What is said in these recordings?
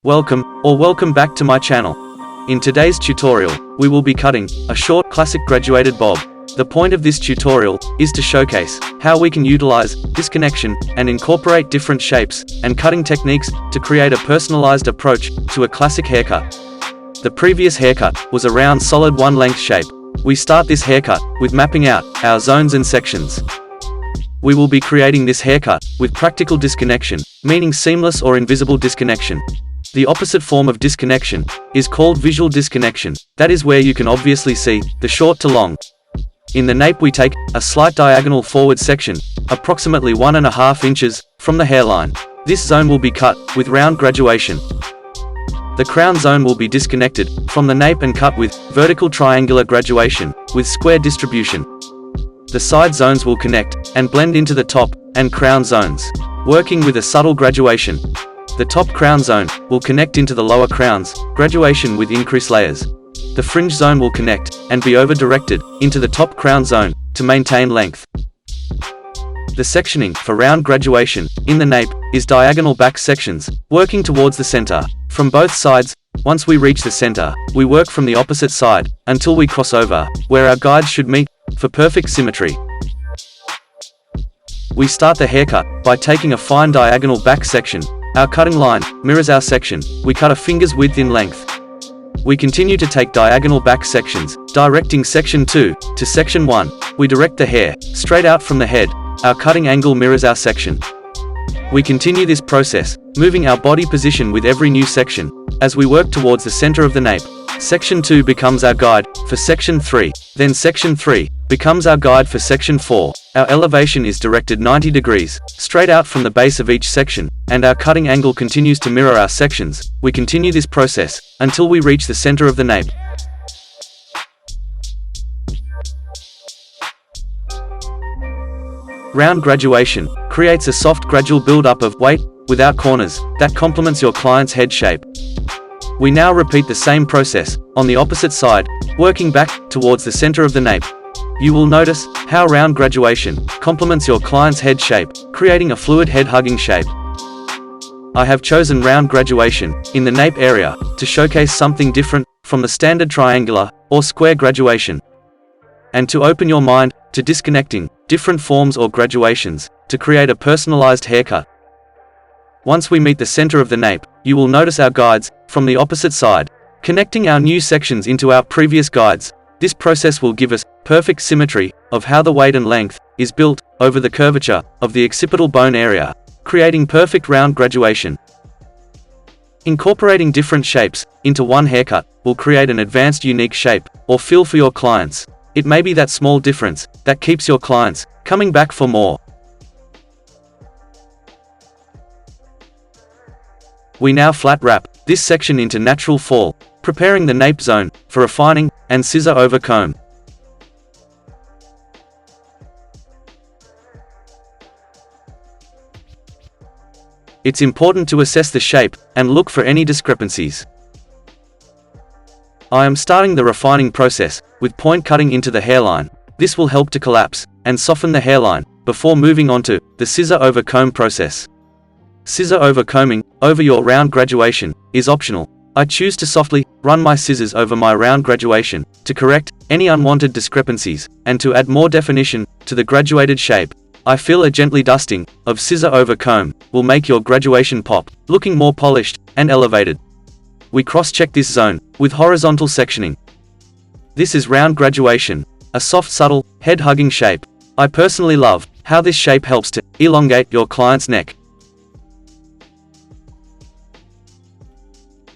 Welcome back to my channel. In today's tutorial, we will be cutting a short classic graduated bob. The point of this tutorial is to showcase how we can utilize disconnection and incorporate different shapes and cutting techniques to create a personalized approach to a classic haircut. The previous haircut was a round solid one length shape. We start this haircut with mapping out our zones and sections. We will be creating this haircut with practical disconnection, meaning seamless or invisible disconnection. The opposite form of disconnection is called visual disconnection. That is where you can obviously see the short to long. In the nape we take a slight diagonal forward section, approximately 1.5 inches from the hairline. This zone will be cut with round graduation. The crown zone will be disconnected from the nape and cut with vertical triangular graduation with square distribution. The side zones will connect and blend into the top and crown zones, working with a subtle graduation. The top crown zone will connect into the lower crown's graduation with increased layers. The fringe zone will connect and be over-directed into the top crown zone to maintain length. The sectioning for round graduation in the nape is diagonal back sections, working towards the center from both sides. Once we reach the center, we work from the opposite side until we cross over, where our guides should meet, for perfect symmetry. We start the haircut by taking a fine diagonal back section. Our cutting line mirrors our section. We cut a finger's width in length. We continue to take diagonal back sections, directing section 2 to section 1. We direct the hair straight out from the head. Our cutting angle mirrors our section. We continue this process, moving our body position with every new section. As we work towards the center of the nape, section 2 becomes our guide for section 3. Then section 3 becomes our guide for section 4. Our elevation is directed 90 degrees, straight out from the base of each section, and our cutting angle continues to mirror our sections. We continue this process until we reach the center of the nape. Round graduation creates a soft gradual build-up of weight without corners that complements your client's head shape. We now repeat the same process on the opposite side, working back towards the center of the nape. You will notice how round graduation complements your client's head shape, creating a fluid head-hugging shape. I have chosen round graduation in the nape area to showcase something different from the standard triangular or square graduation, and to open your mind to disconnecting different forms or graduations to create a personalized haircut. Once we meet the center of the nape, you will notice our guides from the opposite side, connecting our new sections into our previous guides. This process will give us perfect symmetry of how the weight and length is built over the curvature of the occipital bone area, creating perfect round graduation. Incorporating different shapes into one haircut will create an advanced unique shape or feel for your clients. It may be that small difference that keeps your clients coming back for more. We now flat wrap this section into natural fall, preparing the nape zone for refining and scissor over comb. It's important to assess the shape and look for any discrepancies. I am starting the refining process with point cutting into the hairline. This will help to collapse and soften the hairline before moving on to the scissor over comb process. Scissor over combing over your round graduation is optional. I choose to softly run my scissors over my round graduation to correct any unwanted discrepancies and to add more definition to the graduated shape. I feel a gently dusting of scissor over comb will make your graduation pop, looking more polished and elevated. We cross-check this zone with horizontal sectioning. This is round graduation, a soft, subtle, head-hugging shape. I personally love how this shape helps to elongate your client's neck.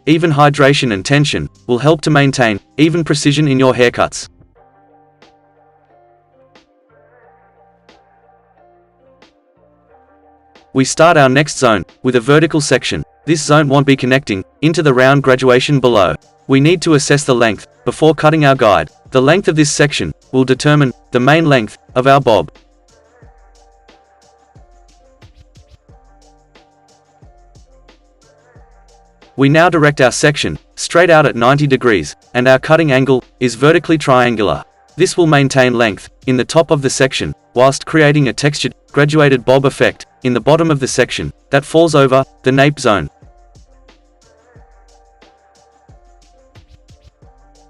Even hydration and tension will help to maintain even precision in your haircuts. We start our next zone with a vertical section. This zone won't be connecting into the round graduation below. We need to assess the length before cutting our guide. The length of this section will determine the main length of our bob. We now direct our section straight out at 90 degrees, and our cutting angle is vertically triangular. This will maintain length in the top of the section, whilst creating a textured, graduated bob effect in the bottom of the section that falls over the nape zone.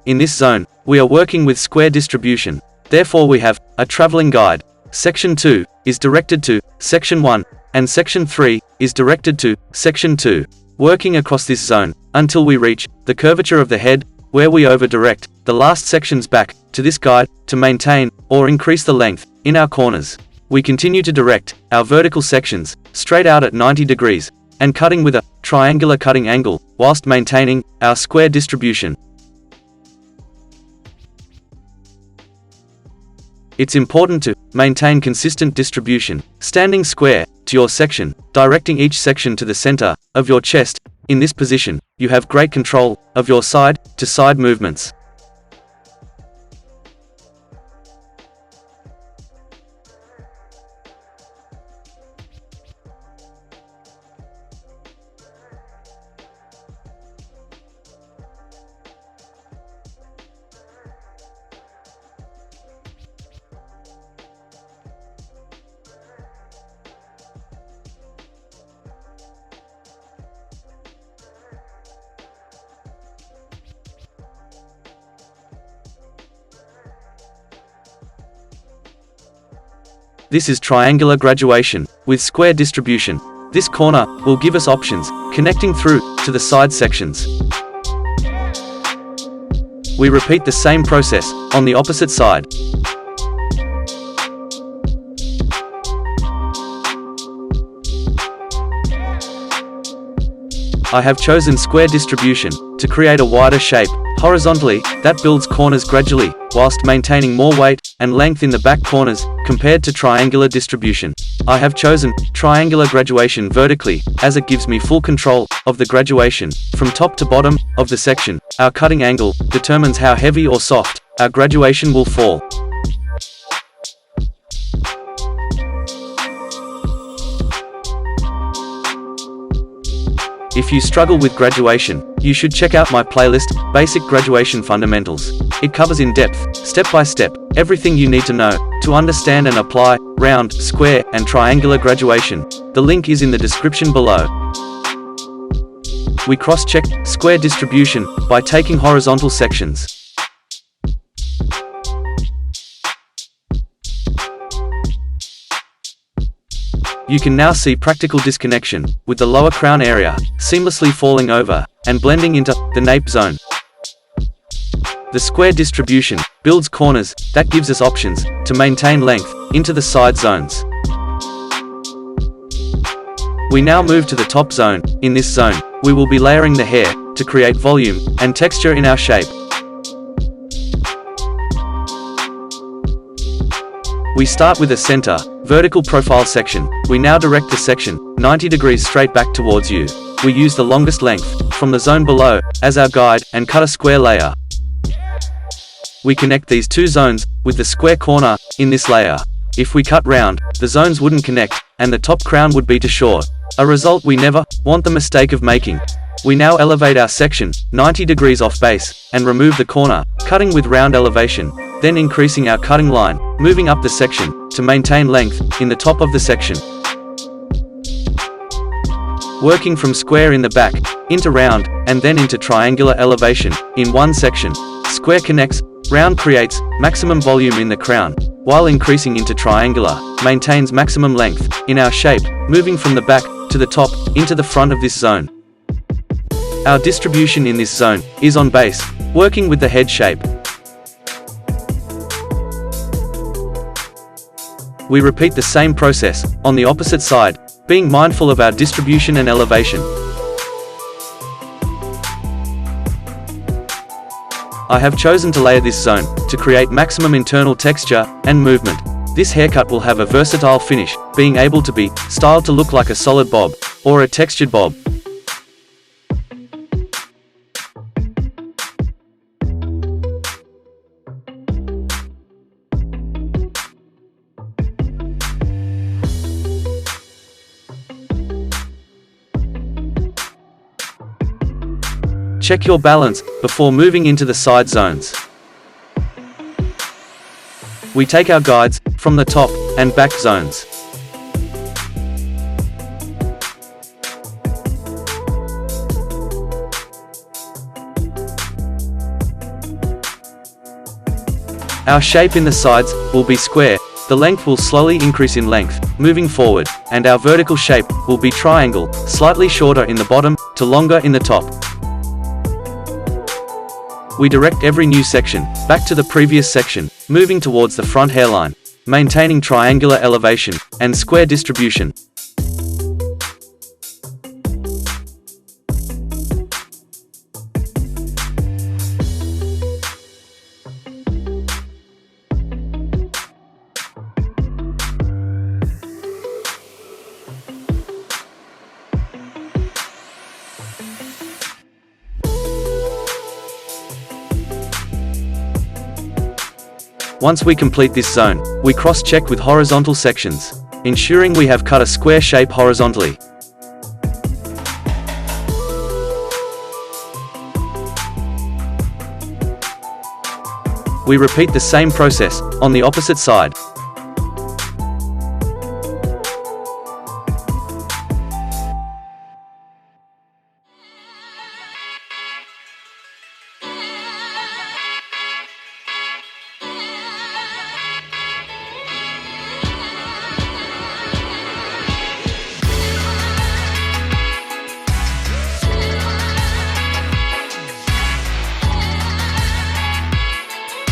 In this zone, we are working with square distribution. Therefore we have a traveling guide. Section 2 is directed to Section 1, and Section 3 is directed to Section 2. Working across this zone, until we reach the curvature of the head, where we over-direct the last sections back to this guide to maintain or increase the length in our corners. We continue to direct our vertical sections straight out at 90 degrees, and cutting with a triangular cutting angle, whilst maintaining our square distribution. It's important to maintain consistent distribution, standing square to your section, directing each section to the center of your chest. In this position, you have great control of your side-to-side movements. This is triangular graduation with square distribution. This corner will give us options connecting through to the side sections. We repeat the same process on the opposite side. I have chosen square distribution to create a wider shape horizontally that builds corners gradually, whilst maintaining more weight and length in the back corners compared to triangular distribution. I have chosen triangular graduation vertically, as it gives me full control of the graduation from top to bottom of the section. Our cutting angle determines how heavy or soft our graduation will fall. If you struggle with graduation, you should check out my playlist, Basic Graduation Fundamentals. It covers in depth, step by step, everything you need to know to understand and apply round, square, and triangular graduation. The link is in the description below. We cross-check square distribution by taking horizontal sections. You can now see practical disconnection, with the lower crown area seamlessly falling over and blending into the nape zone. The square distribution builds corners that gives us options to maintain length into the side zones. We now move to the top zone. In this zone, we will be layering the hair to create volume and texture in our shape. We start with a center, vertical profile section. We now direct the section 90 degrees straight back towards you. We use the longest length from the zone below as our guide and cut a square layer. We connect these two zones with the square corner in this layer. If we cut round, the zones wouldn't connect and the top crown would be too short, a result we never want the mistake of making. We now elevate our section 90 degrees off base and remove the corner, cutting with round elevation, then increasing our cutting line, moving up the section to maintain length in the top of the section. Working from square in the back, into round, and then into triangular elevation in one section. Square connects, round creates maximum volume in the crown, while increasing into triangular, maintains maximum length in our shape, moving from the back to the top into the front of this zone. Our distribution in this zone is on base, working with the head shape. We repeat the same process on the opposite side, being mindful of our distribution and elevation. I have chosen to layer this zone to create maximum internal texture and movement. This haircut will have a versatile finish, being able to be styled to look like a solid bob or a textured bob. Check your balance before moving into the side zones. We take our guides from the top and back zones. Our shape in the sides will be square, the length will slowly increase in length, moving forward, and our vertical shape will be triangle, slightly shorter in the bottom, to longer in the top. We direct every new section back to the previous section, moving towards the front hairline, maintaining triangular elevation and square distribution. Once we complete this zone, we cross-check with horizontal sections, ensuring we have cut a square shape horizontally. We repeat the same process on the opposite side.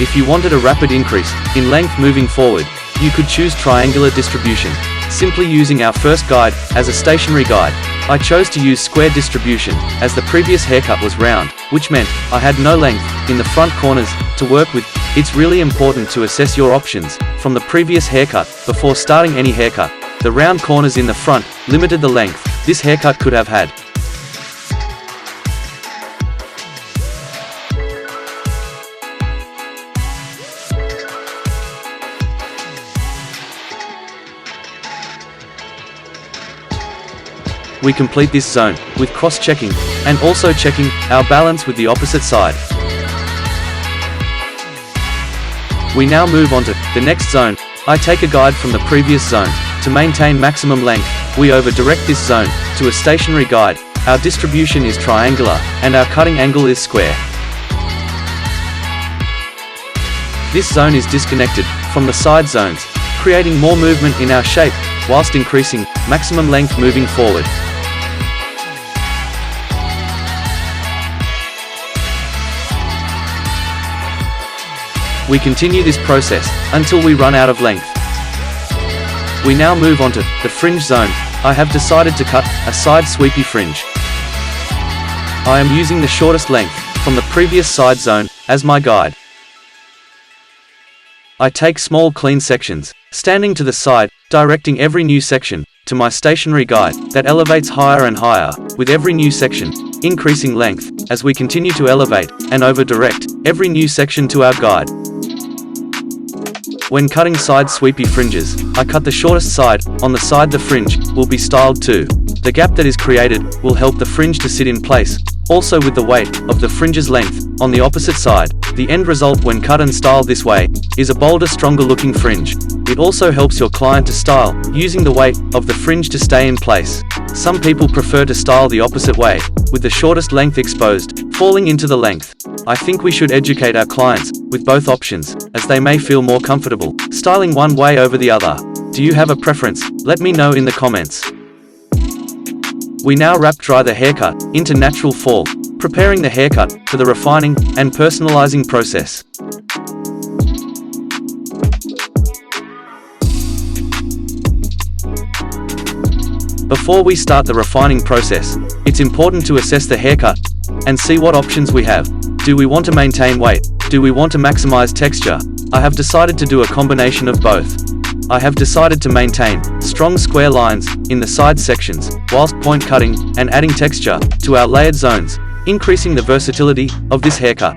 If you wanted a rapid increase in length moving forward, you could choose triangular distribution, simply using our first guide as a stationary guide. I chose to use square distribution, as the previous haircut was round, which meant I had no length in the front corners to work with. It's really important to assess your options from the previous haircut before starting any haircut. The round corners in the front limited the length this haircut could have had. We complete this zone with cross-checking and also checking our balance with the opposite side. We now move on to the next zone. I take a guide from the previous zone to maintain maximum length. We over-direct this zone to a stationary guide. Our distribution is triangular and our cutting angle is square. This zone is disconnected from the side zones, creating more movement in our shape whilst increasing maximum length moving forward. We continue this process until we run out of length. We now move on to the fringe zone. I have decided to cut a side sweepy fringe. I am using the shortest length from the previous side zone as my guide. I take small clean sections, standing to the side, directing every new section to my stationary guide that elevates higher and higher with every new section, increasing length as we continue to elevate and over-direct every new section to our guide. When cutting side sweepy fringes, I cut the shortest side on the side the fringe will be styled to. The gap that is created will help the fringe to sit in place, also with the weight of the fringe's length on the opposite side. The end result when cut and styled this way is a bolder, stronger looking fringe. It also helps your client to style using the weight of the fringe to stay in place. Some people prefer to style the opposite way, with the shortest length exposed, falling into the length. I think we should educate our clients with both options, as they may feel more comfortable styling one way over the other. Do you have a preference? Let me know in the comments. We now wrap dry the haircut into natural fall, preparing the haircut for the refining and personalizing process. Before we start the refining process, it's important to assess the haircut and see what options we have. Do we want to maintain weight? Do we want to maximize texture? I have decided to do a combination of both. I have decided to maintain strong square lines in the side sections, whilst point cutting and adding texture to our layered zones, increasing the versatility of this haircut.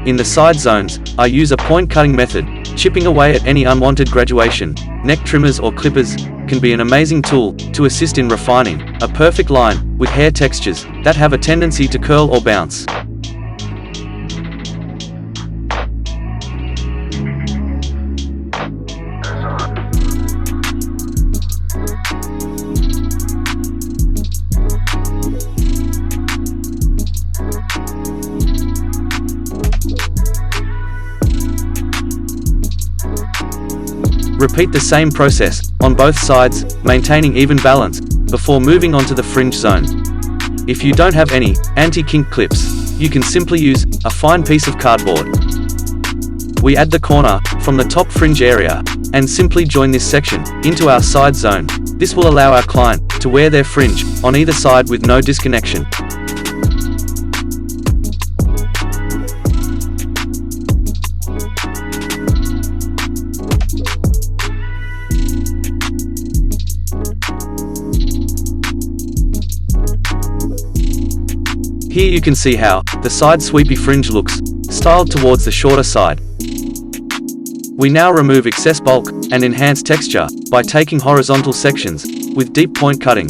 In the side zones, I use a point cutting method, chipping away at any unwanted graduation. Neck trimmers or clippers can be an amazing tool to assist in refining a perfect line with hair textures that have a tendency to curl or bounce. Repeat the same process on both sides, maintaining even balance, before moving on to the fringe zone. If you don't have any anti-kink clips, you can simply use a fine piece of cardboard. We add the corner from the top fringe area, and simply join this section into our side zone. This will allow our client to wear their fringe on either side with no disconnection. Here you can see how the side sweepy fringe looks, styled towards the shorter side. We now remove excess bulk and enhance texture by taking horizontal sections with deep point cutting.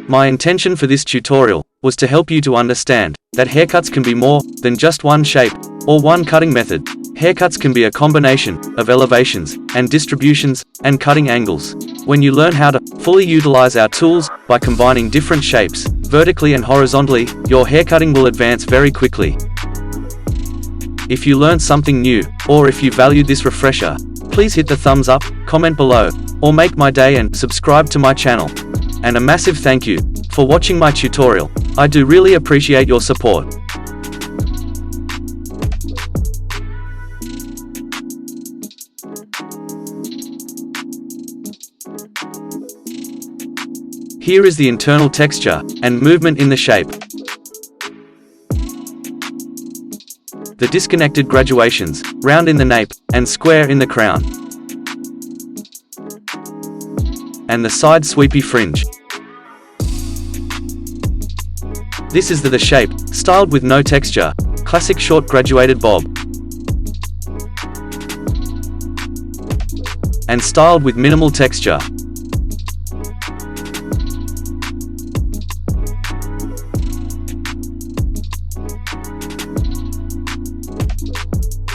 My intention for this tutorial was to help you to understand that haircuts can be more than just one shape or one cutting method. Haircuts can be a combination of elevations and distributions and cutting angles. When you learn how to fully utilize our tools by combining different shapes, vertically and horizontally, your haircutting will advance very quickly. If you learned something new, or if you valued this refresher, please hit the thumbs up, comment below, or make my day and subscribe to my channel. And a massive thank you for watching my tutorial. I do really appreciate your support. Here is the internal texture and movement in the shape. The disconnected graduations, round in the nape, and square in the crown. And the side sweepy fringe. This is the shape, styled with no texture, classic short graduated bob. And styled with minimal texture.